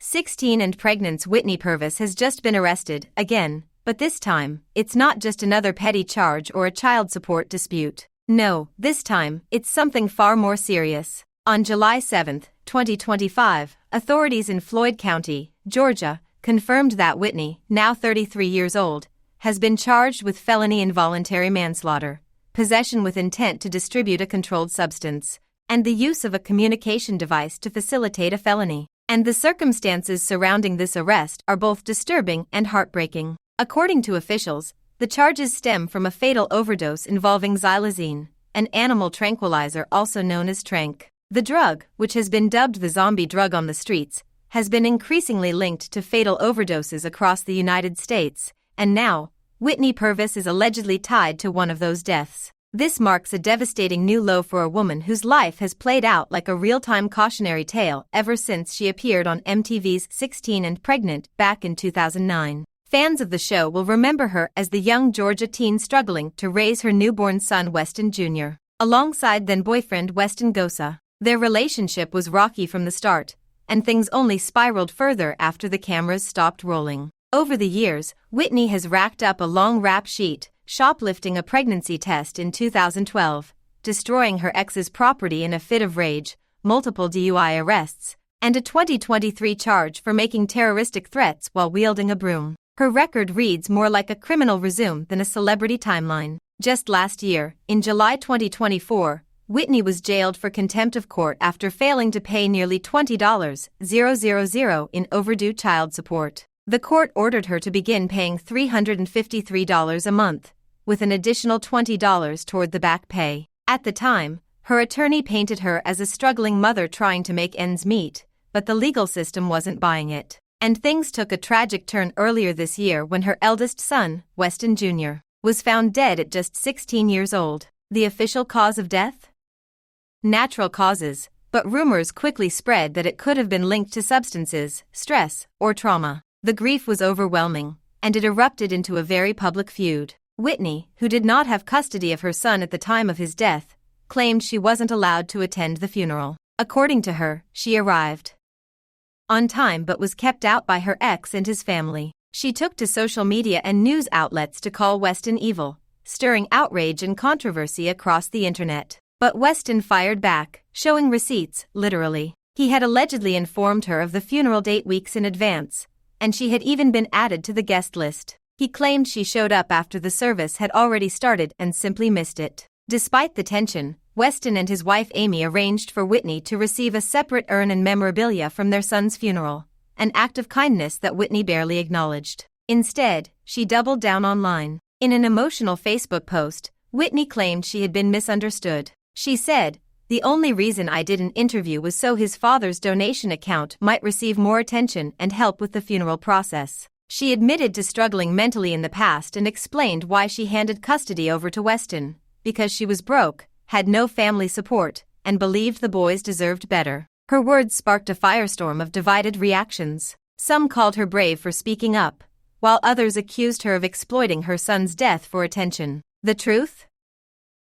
16 and pregnant Whitney Purvis has just been arrested, again, but this time, it's not just another petty charge or a child support dispute. No, this time, it's something far more serious. On July 7, 2025, authorities in Floyd County, Georgia, confirmed that Whitney, now 33 years old, has been charged with felony involuntary manslaughter, possession with intent to distribute a controlled substance, and the use of a communication device to facilitate a felony. And the circumstances surrounding this arrest are both disturbing and heartbreaking. According to officials, the charges stem from a fatal overdose involving xylazine, an animal tranquilizer also known as Tranq. The drug, which has been dubbed the zombie drug on the streets, has been increasingly linked to fatal overdoses across the United States, and now, Whitney Purvis is allegedly tied to one of those deaths. This marks a devastating new low for a woman whose life has played out like a real-time cautionary tale ever since she appeared on MTV's 16 and Pregnant back in 2009. Fans of the show will remember her as the young Georgia teen struggling to raise her newborn son Weston Jr. alongside then-boyfriend Weston Jr. Their relationship was rocky from the start, and things only spiraled further after the cameras stopped rolling. Over the years, Whitney has racked up a long rap sheet, shoplifting a pregnancy test in 2012, destroying her ex's property in a fit of rage, multiple DUI arrests, and a 2023 charge for making terroristic threats while wielding a broom. Her record reads more like a criminal resume than a celebrity timeline. Just last year, in July 2024, Whitney was jailed for contempt of court after failing to pay nearly $20,000 in overdue child support. The court ordered her to begin paying $353 a month, with an additional $20 toward the back pay. At the time, her attorney painted her as a struggling mother trying to make ends meet, but the legal system wasn't buying it. And things took a tragic turn earlier this year when her eldest son, Weston Jr., was found dead at just 16 years old. The official cause of death? Natural causes, but rumors quickly spread that it could have been linked to substances, stress, or trauma. The grief was overwhelming, and it erupted into a very public feud. Whitney, who did not have custody of her son at the time of his death, claimed she wasn't allowed to attend the funeral. According to her, she arrived on time but was kept out by her ex and his family. She took to social media and news outlets to call Weston evil, stirring outrage and controversy across the internet. But Weston fired back, showing receipts, literally. He had allegedly informed her of the funeral date weeks in advance, and she had even been added to the guest list. He claimed she showed up after the service had already started and simply missed it. Despite the tension, Weston and his wife Amy arranged for Whitney to receive a separate urn and memorabilia from their son's funeral, an act of kindness that Whitney barely acknowledged. Instead, she doubled down online. In an emotional Facebook post, Whitney claimed she had been misunderstood. She said, "The only reason I did an interview was so his father's donation account might receive more attention and help with the funeral process." She admitted to struggling mentally in the past and explained why she handed custody over to Weston, because she was broke, had no family support, and believed the boys deserved better. Her words sparked a firestorm of divided reactions. Some called her brave for speaking up, while others accused her of exploiting her son's death for attention. The truth?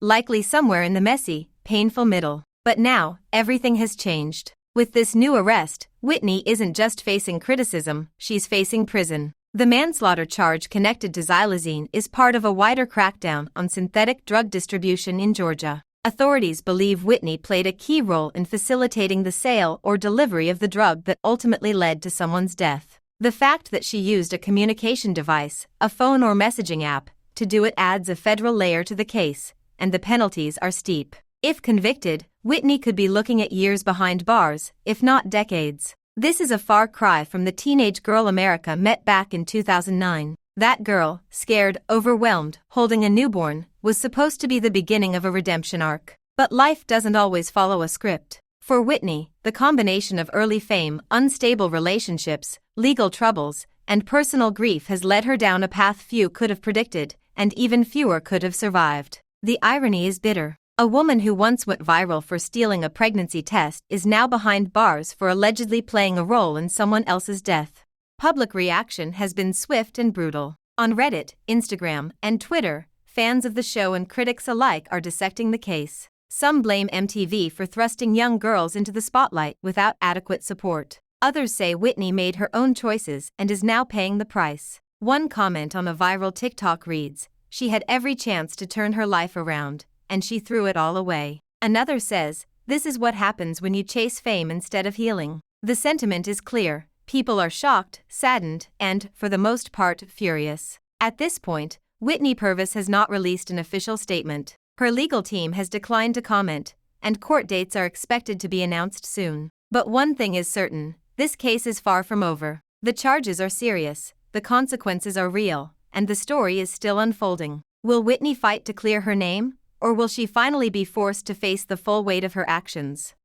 Likely somewhere in the messy, painful middle. But now, everything has changed. With this new arrest, Whitney isn't just facing criticism, she's facing prison. The manslaughter charge connected to xylazine is part of a wider crackdown on synthetic drug distribution in Georgia. Authorities believe Whitney played a key role in facilitating the sale or delivery of the drug that ultimately led to someone's death. The fact that she used a communication device, a phone or messaging app, to do it adds a federal layer to the case, and the penalties are steep. If convicted, Whitney could be looking at years behind bars, if not decades. This is a far cry from the teenage girl America met back in 2009. That girl, scared, overwhelmed, holding a newborn, was supposed to be the beginning of a redemption arc. But life doesn't always follow a script. For Whitney, the combination of early fame, unstable relationships, legal troubles, and personal grief has led her down a path few could have predicted, and even fewer could have survived. The irony is bitter. A woman who once went viral for stealing a pregnancy test is now behind bars for allegedly playing a role in someone else's death. Public reaction has been swift and brutal. On Reddit, Instagram, and Twitter, fans of the show and critics alike are dissecting the case. Some blame MTV for thrusting young girls into the spotlight without adequate support. Others say Whitney made her own choices and is now paying the price. One comment on a viral TikTok reads, "She had every chance to turn her life around, and she threw it all away." Another says, "This is what happens when you chase fame instead of healing." The sentiment is clear. People are shocked, saddened, and, for the most part, furious. At this point, Whitney Purvis has not released an official statement. Her legal team has declined to comment, and court dates are expected to be announced soon. But one thing is certain, this case is far from over. The charges are serious, the consequences are real, and the story is still unfolding. Will Whitney fight to clear her name, or will she finally be forced to face the full weight of her actions?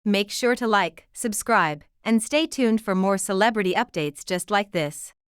Make sure to like, subscribe, and stay tuned for more celebrity updates just like this.